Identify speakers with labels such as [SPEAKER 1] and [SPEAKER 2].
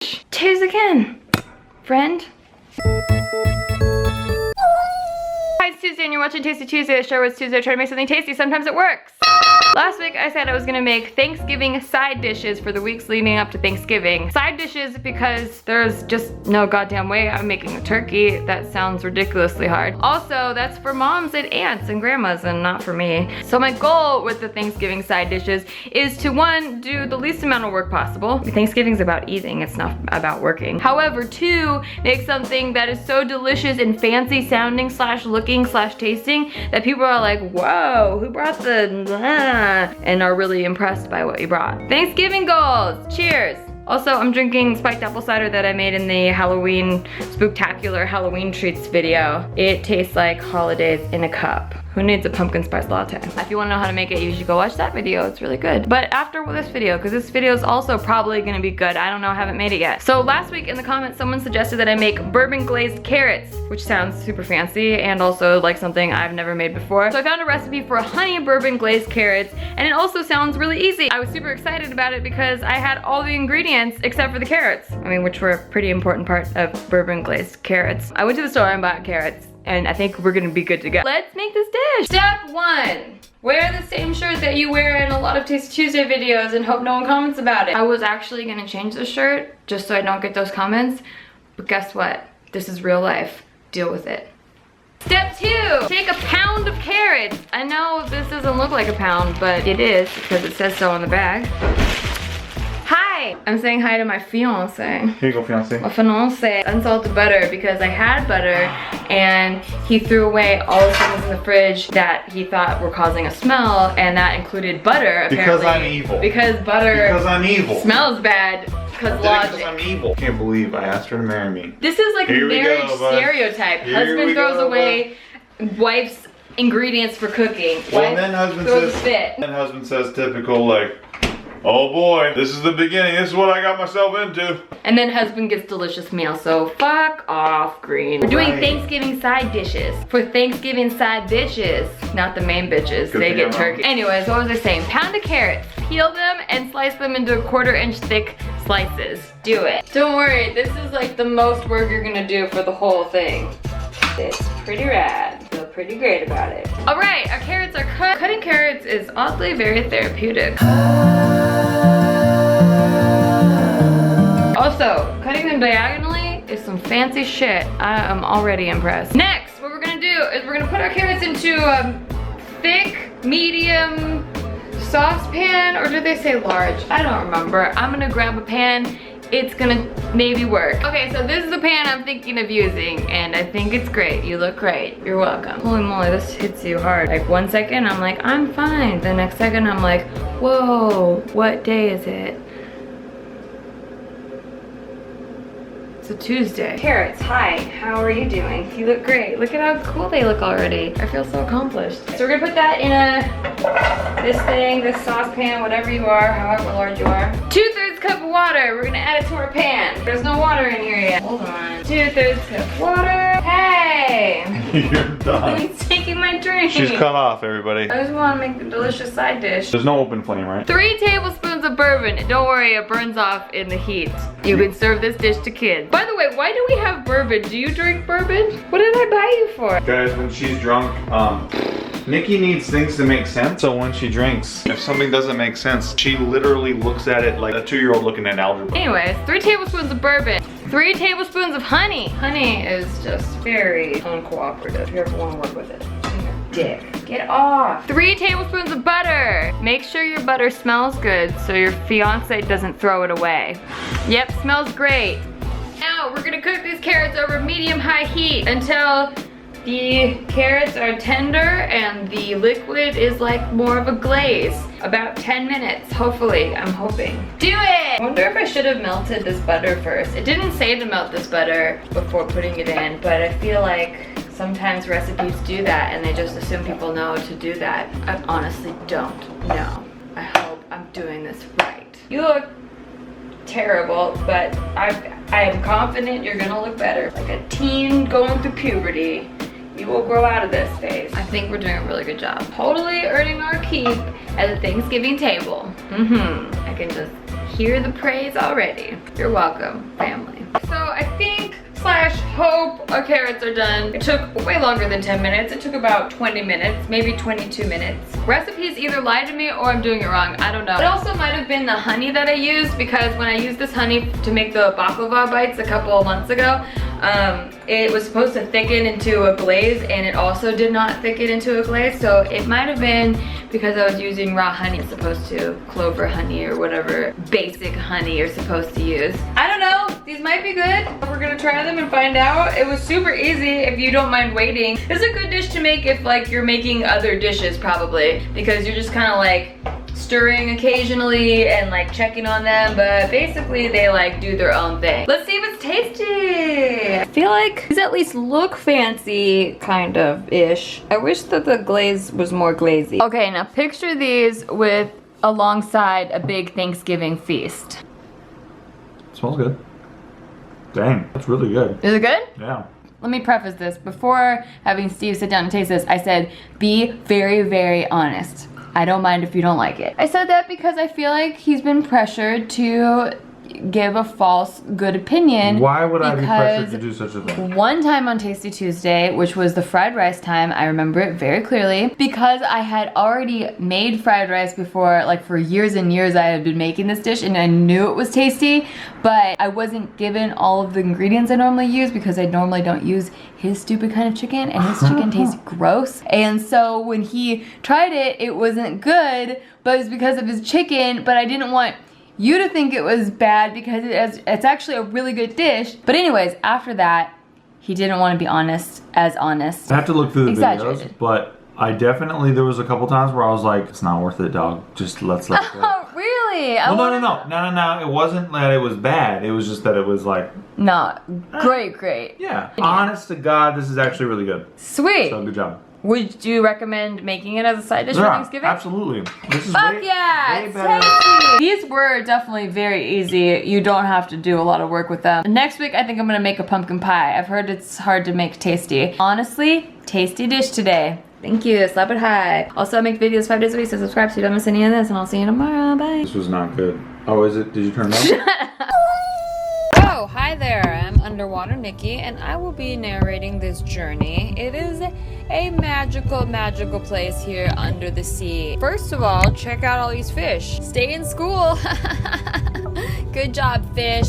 [SPEAKER 1] Cheers again, friend. Hi, it's Tuesday and you're watching Tasty Tuesday, the show where it's Tuesday, trying to make something tasty. Sometimes it works. Last week I said I was gonna make Thanksgiving side dishes for the weeks leading up to Thanksgiving. Side dishes because there's just no goddamn way I'm making a turkey. That sounds ridiculously hard. Also, that's for moms and aunts and grandmas and not for me. So my goal with the Thanksgiving side dishes is to, one, do the least amount of work possible. Thanksgiving's about eating, it's not about working. However, two, make something that is so delicious and fancy sounding slash looking slash tasting that people are like, whoa, who brought the blah? And are really impressed by what you brought. Thanksgiving goals, cheers. Also, I'm drinking spiked apple cider that I made in the Halloween, spooktacular Halloween treats video. It tastes like holidays in a cup. Who needs a pumpkin spice latte? If you wanna know how to make it, you should go watch that video, it's really good. But after this video, because this video is also probably gonna be good. I don't know, I haven't made it yet. So last week in the comments, someone suggested that I make bourbon glazed carrots, which sounds super fancy and also like something I've never made before. So I found a recipe for honey bourbon glazed carrots, and it also sounds really easy. I was super excited about it because I had all the ingredients except for the carrots. I mean, which were a pretty important part of bourbon glazed carrots. I went to the store and bought carrots, and I think we're gonna be good to go. Let's make this dish. Step one, wear the same shirt that you wear in a lot of Tasty Tuesday videos and hope no one comments about it. I was actually gonna change the shirt just so I don't get those comments, but guess what? This is real life, deal with it. Step two, take a pound of carrots. I know this doesn't look like a pound, but it is because it says so on the bag. Hi, I'm saying hi to my fiance.
[SPEAKER 2] Here you go, fiance.
[SPEAKER 1] My fiance. Unsalted butter because I had butter and he threw away all the things in the fridge that he thought were causing a smell, and that included butter apparently.
[SPEAKER 2] Because I'm evil.
[SPEAKER 1] Because butter
[SPEAKER 2] Because I'm evil.
[SPEAKER 1] smells bad. Because logic.
[SPEAKER 2] Because I'm evil. Can't believe I asked her to marry me.
[SPEAKER 1] This is like a marriage stereotype. Husband throws away wife's ingredients for cooking.
[SPEAKER 2] Well,
[SPEAKER 1] Wife
[SPEAKER 2] then husband
[SPEAKER 1] throws
[SPEAKER 2] says,
[SPEAKER 1] a fit.
[SPEAKER 2] then husband says typical like, oh boy, this is the beginning. This is what I got myself into.
[SPEAKER 1] And then husband gets delicious meal, so fuck off, Green. We're doing Thanksgiving side dishes. For Thanksgiving side bitches, not the main bitches, they get turkey. Anyways, what was I saying? Pound of carrots, peel them and slice them into 1/4 inch thick slices. Do it. Don't worry, this is like the most work you're gonna do for the whole thing. It's pretty rad. Feel pretty great about it. All right, our carrots are cut. Cutting carrots is oddly very therapeutic. Also, cutting them diagonally is some fancy shit. I am already impressed. Next, what we're gonna do is we're gonna put our carrots into a thick, medium saucepan, or did they say large? I don't remember. I'm gonna grab a pan. It's gonna maybe work. Okay, so this is the pan I'm thinking of using, and I think it's great. You look great. You're welcome. Holy moly, this hits you hard. Like 1 second, I'm like, I'm fine. The next second, I'm like, whoa, what day is it? It's a Tuesday. Carrots, hi, how are you doing? You look great. Look at how cool they look already. I feel so accomplished. So we're gonna put that in this saucepan, whatever you are, however large you are. 2/3 cup of water. We're gonna add it to our pan. There's no water in here yet. Hold on. 2/3 cup of water. Hey!
[SPEAKER 2] You're done.
[SPEAKER 1] He's taking my drink.
[SPEAKER 2] She's cut off, everybody.
[SPEAKER 1] I just wanna make a delicious side dish.
[SPEAKER 2] There's no open flame, right?
[SPEAKER 1] 3 tablespoons of bourbon. Don't worry, it burns off in the heat. You can serve this dish to kids. By the way, why do we have bourbon? Do you drink bourbon? What did I buy you for?
[SPEAKER 2] Guys, when she's drunk, Nikki needs things to make sense. So when she drinks, if something doesn't make sense, she literally looks at it like a 2-year-old looking at algebra.
[SPEAKER 1] Anyways, 3 tablespoons of bourbon. 3 tablespoons of honey. Honey is just very uncooperative. If you ever want to work with it. Dick. Get off. 3 tablespoons of butter. Make sure your butter smells good so your fiance doesn't throw it away. Yep, smells great. Now we're gonna cook these carrots over medium-high heat until the carrots are tender and the liquid is like more of a glaze. About 10 minutes, hopefully, I'm hoping. Do it! I wonder if I should have melted this butter first. It didn't say to melt this butter before putting it in, but I feel like sometimes recipes do that and they just assume people know to do that. I honestly don't know. I hope I'm doing this right. You look terrible, but I am confident you're gonna look better. Like a teen going through puberty. You will grow out of this phase. I think we're doing a really good job. Totally earning our keep at the Thanksgiving table. I can just hear the praise already. You're welcome, family. So I think slash hope our carrots are done. It took way longer than 10 minutes. It took about 20 minutes, maybe 22 minutes. Recipes either lied to me or I'm doing it wrong. I don't know. It also might have been the honey that I used, because when I used this honey to make the baklava bites a couple of months ago, it was supposed to thicken into a glaze, and it also did not thicken into a glaze. So it might have been because I was using raw honey as opposed to clover honey or whatever basic honey you're supposed to use. I don't know. These might be good. We're gonna try them and find out. It was super easy if you don't mind waiting. It's a good dish to make if like you're making other dishes probably, because you're just kind of like stirring occasionally and like checking on them, but basically they like do their own thing. Let's see if it's tasty. I feel like these at least look fancy, kind of ish. I wish that the glaze was more glazy. Okay, now picture these with alongside a big Thanksgiving feast.
[SPEAKER 2] Smells good. Dang, that's really good.
[SPEAKER 1] Is it good?
[SPEAKER 2] Yeah.
[SPEAKER 1] Let me preface this. Before having Steve sit down and taste this, I said, be very, very honest. I don't mind if you don't like it. I said that because I feel like he's been pressured to give a false good opinion.
[SPEAKER 2] Why would I be pressured to do such a thing?
[SPEAKER 1] One time on Tasty Tuesday, which was the fried rice time, I remember it very clearly, because I had already made fried rice before, like for years and years I had been making this dish and I knew it was tasty, but I wasn't given all of the ingredients I normally use because I normally don't use his stupid kind of chicken, and his chicken tastes gross. And so when he tried it, it wasn't good, but it was because of his chicken, but I didn't want you to think it was bad because it's actually a really good dish. But anyways, after that, he didn't want to be honest. I
[SPEAKER 2] have to look through the videos, but I definitely, there was a couple times where I was like, it's not worth it, dog. Just let's let it go.
[SPEAKER 1] Oh, really?
[SPEAKER 2] Well, no. It wasn't that it was bad. It was just that it was like...
[SPEAKER 1] No, great.
[SPEAKER 2] Yeah. Honest to God, this is actually really good.
[SPEAKER 1] Sweet.
[SPEAKER 2] So good job.
[SPEAKER 1] Would you recommend making it as a side dish for Thanksgiving?
[SPEAKER 2] Absolutely. This is
[SPEAKER 1] Fuck
[SPEAKER 2] way
[SPEAKER 1] it's
[SPEAKER 2] better.
[SPEAKER 1] tasty. These were definitely very easy. You don't have to do a lot of work with them. Next week, I think I'm gonna make a pumpkin pie. I've heard it's hard to make tasty. Honestly, tasty dish today. Thank you, slap it high. Also, I make videos 5 days a week, so subscribe so you don't miss any of this, and I'll see you tomorrow, bye.
[SPEAKER 2] This was not good. Oh, is it? Did you turn it on?
[SPEAKER 1] Oh, hi there, I'm Underwater Nikki, and I will be narrating this journey. It is a magical place here under the sea. First of all, check out all these fish. Stay in school. Good job, fish.